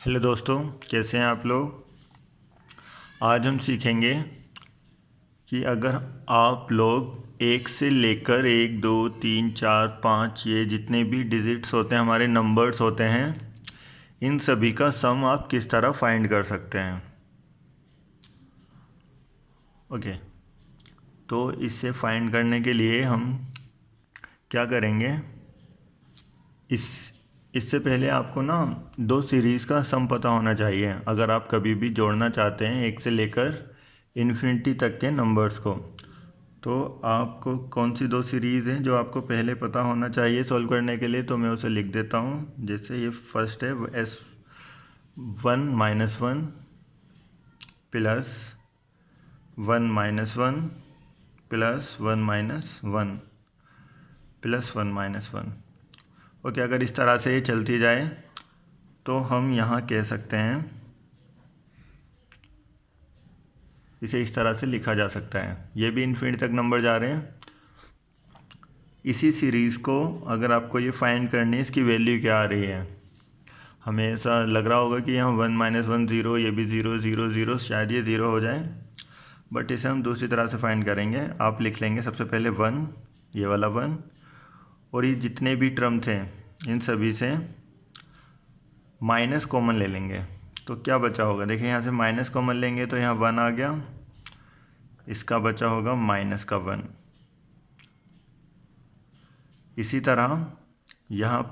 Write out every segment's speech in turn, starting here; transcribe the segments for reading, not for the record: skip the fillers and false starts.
Hello दोस्तों, कैसे हैं आप लोग। आज हम सीखेंगे कि अगर आप लोग एक से लेकर 1 2 3 4 5 ये जितने भी डिजिट्स होते हैं, हमारे नंबर्स होते हैं, इन सभी का सम आप किस तरह फाइंड कर सकते हैं। ओके, तो इसे फाइंड करने के लिए हम क्या करेंगे। इस इससे पहले आपको ना दो सीरीज़ का सम पता होना चाहिए अगर आप कभी भी जोड़ना चाहते हैं एक से लेकर इन्फिनिटी तक के नंबर्स को। तो आपको कौन सी दो सीरीज़ हैं जो आपको पहले पता होना चाहिए सॉल्व करने के लिए, तो मैं उसे लिख देता हूँ। जैसे ये फर्स्ट है S1 - 1 plus 1 - 1 plus 1 - 1 plus 1 - 1। Okay, अगर इस तरह से ये चलती जाए तो हम यहाँ कह सकते हैं, इसे इस तरह से लिखा जा सकता है। ये भी इन्फिनिटी तक नंबर जा रहे हैं। इसी सीरीज़ को अगर आपको ये फाइंड करनी है, इसकी वैल्यू क्या आ रही है। हमें ऐसा लग रहा होगा कि यहाँ 1 - 1 0, ये भी 0 0 0, शायद ये 0 हो जाए, बट इसे हम दूसरी तरह से फाइंड करेंगे। आप लिख लेंगे सबसे पहले 1, ये वाला 1, और ये जितने भी टर्म थे इन सभी से माइनस कॉमन ले लेंगे। तो क्या बचा होगा, देखिए यहाँ से माइनस कॉमन लेंगे तो यहाँ 1 आ गया, इसका बचा होगा माइनस का 1। इसी तरह यहाँ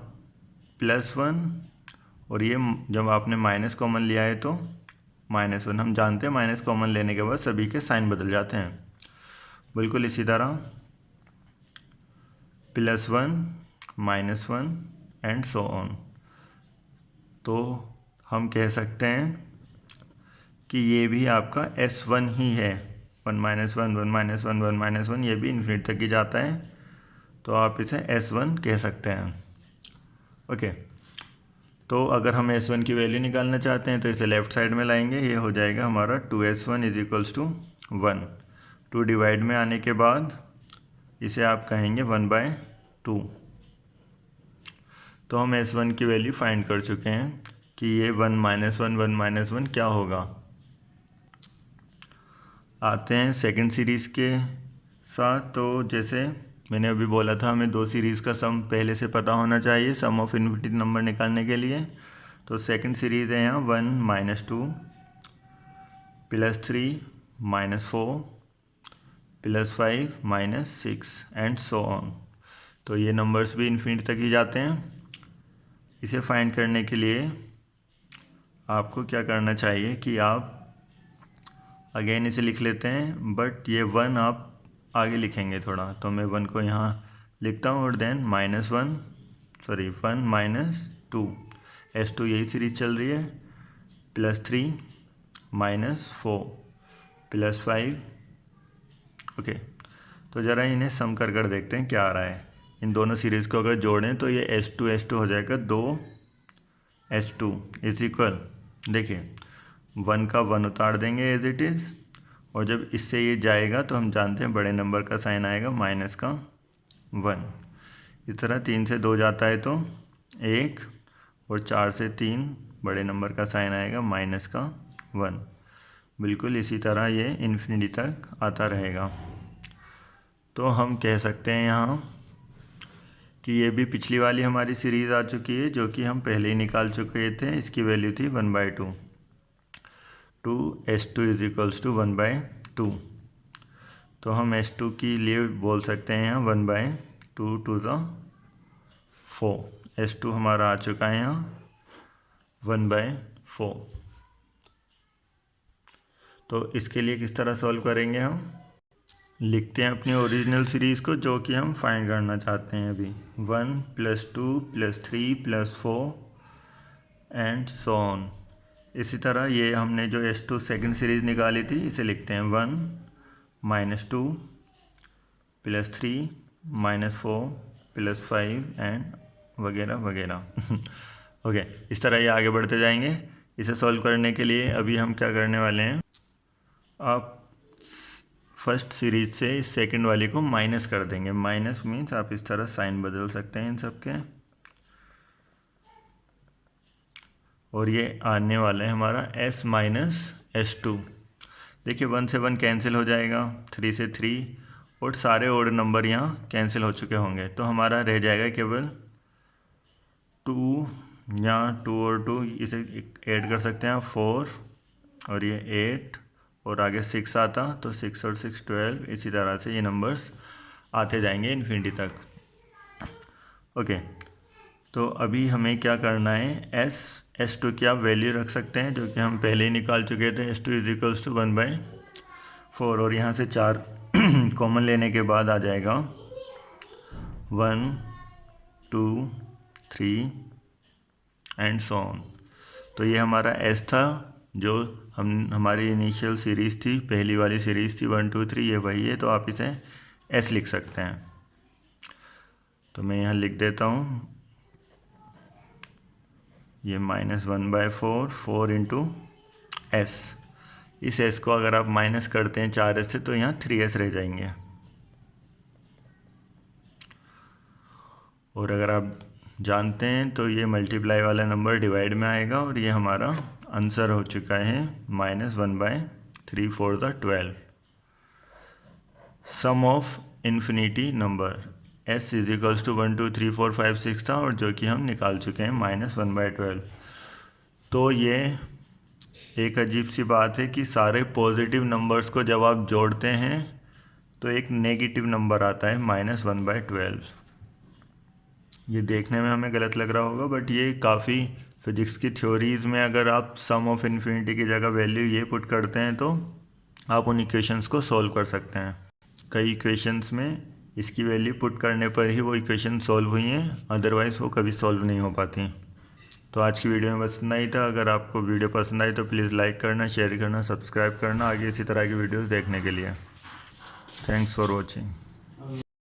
+1, और ये जब आपने माइनस कॉमन लिया है तो -1। हम जानते हैं माइनस कॉमन लेने के बाद सभी के साइन बदल जाते हैं। बिल्कुल इसी तरह +1 -1 एंड सो ऑन। तो हम कह सकते हैं कि ये भी आपका S1 ही है। 1 - 1 1 - 1 1 - 1, ये भी इन्फिनिटी तक ही जाता है, तो आप इसे S1 कह सकते हैं। ओके, तो अगर हम S1 की वैल्यू निकालना चाहते हैं तो इसे लेफ़्ट साइड में लाएंगे। ये हो जाएगा हमारा 2S1 = 1। 2 डिवाइड में आने के बाद इसे आप कहेंगे 1/2। तो हम S1 की वैल्यू फाइंड कर चुके हैं कि ये 1 - 1 1 - 1 क्या होगा। आते हैं सेकंड सीरीज़ के साथ। तो जैसे मैंने अभी बोला था, हमें दो सीरीज़ का सम पहले से पता होना चाहिए सम ऑफ इन्फिनिटी नंबर निकालने के लिए। तो सेकंड सीरीज़ है यहाँ 1 - 2 +3 -4 +5 -6 एंड सो ऑन। तो ये नंबर्स भी इन्फिनिटी तक ही जाते हैं। इसे फाइंड करने के लिए आपको क्या करना चाहिए कि आप अगेन इसे लिख लेते हैं, बट ये 1 आप आगे लिखेंगे थोड़ा। तो मैं 1 को यहाँ लिखता हूँ और देन -1 1 - 2 S2 यही सीरीज चल रही है, +3 -4 +5। ओके, तो ज़रा इन्हें सम कर देखते हैं क्या आ रहा है। इन दोनों सीरीज़ को अगर जोड़ें तो ये S2 हो जाएगा 2 S2 = देखिए 1 का 1 उतार देंगे एज इट इज़, और जब इससे ये जाएगा तो हम जानते हैं बड़े नंबर का साइन आएगा माइनस का 1। इस तरह 3 से 2 जाता है तो 1, और 4 से 3 बड़े नंबर का साइन आएगा माइनस का 1। बिल्कुल इसी तरह ये इन्फिनिटी तक आता रहेगा। तो हम कह सकते हैं यहाँ कि ये भी पिछली वाली हमारी सीरीज़ आ चुकी है जो कि हम पहले ही निकाल चुके थे। इसकी वैल्यू थी 1/2। 2S2 = 1/2। तो हम S2 के लिए बोल सकते हैं यहाँ 1/2 2 4। S2 हमारा आ चुका है यहाँ 1/4। तो इसके लिए किस तरह सॉल्व करेंगे, हम लिखते हैं अपनी ओरिजिनल सीरीज़ को जो कि हम फाइंड करना चाहते हैं अभी। 1 + 2 + 3 + 4 एंड सो ऑन। इसी तरह ये हमने जो S2 सेकंड सीरीज़ निकाली थी इसे लिखते हैं 1 - 2 + 3 -4 +5 एंड वगैरह वगैरह। ओके, इस तरह ये आगे बढ़ते जाएंगे। इसे सॉल्व करने के लिए अभी हम क्या करने वाले हैं, आप फर्स्ट सीरीज से इस सेकंड वाली को माइनस कर देंगे। माइनस मीन्स आप इस तरह साइन बदल सकते हैं इन सब के। और ये आने वाला है हमारा s माइनस S2। देखिए 1 से 1 कैंसिल हो जाएगा, 3 से 3, और सारे ओड नंबर यहाँ कैंसिल हो चुके होंगे, तो हमारा रह जाएगा केवल 2, यहाँ 2 और 2 इसे ऐड कर सकते हैं 4, और ये 8, और आगे 6 आता तो 6 और 6 12, इसी तरह से ये नंबर्स आते जाएंगे इन्फिनिटी तक। ओके, तो अभी हमें क्या करना है, S2 की आप वैल्यू रख सकते हैं जो कि हम पहले ही निकाल चुके थे, S2 इज इक्वल्स टू 1/4, और यहाँ से 4 कॉमन लेने के बाद आ जाएगा 1 2 3 एंड सो ऑन। तो ये हमारा S था जो हमारी इनिशियल सीरीज़ थी, पहली वाली सीरीज़ थी 1 2 3, ये वही है, तो आप इसे S लिख सकते हैं। तो मैं यहाँ लिख देता हूँ, ये -1/4 4 इंटू S। इस S को अगर आप माइनस करते हैं 4S से तो यहाँ 3S रह जाएंगे, और अगर आप जानते हैं तो ये मल्टीप्लाई वाला नंबर डिवाइड में आएगा, और ये हमारा आंसर हो चुका है -1/3 4 the 12। Sum of infinity number S is equals to 1 2 3 4 5 6 था, और जो कि हम निकाल चुके हैं -1/12। तो ये एक अजीब सी बात है कि सारे पॉजिटिव नंबर्स को जब आप जोड़ते हैं तो एक नेगेटिव नंबर आता है -1/12। ये देखने में हमें गलत लग रहा होगा, बट ये काफ़ी फिजिक्स की थ्योरीज़ में अगर आप सम ऑफ इन्फिनिटी की जगह वैल्यू ये पुट करते हैं तो आप उन इक्वेशंस को सॉल्व कर सकते हैं। कई इक्वेशंस में इसकी वैल्यू पुट करने पर ही वो इक्वेशन सॉल्व हुई हैं, अदरवाइज़ वो कभी सॉल्व नहीं हो पाती। तो आज की वीडियो में बस इतना ही था। अगर आपको वीडियो पसंद आई तो प्लीज़ लाइक करना, शेयर करना, सब्सक्राइब करना आगे इसी तरह की वीडियोज़ देखने के लिए। Thanks for watching.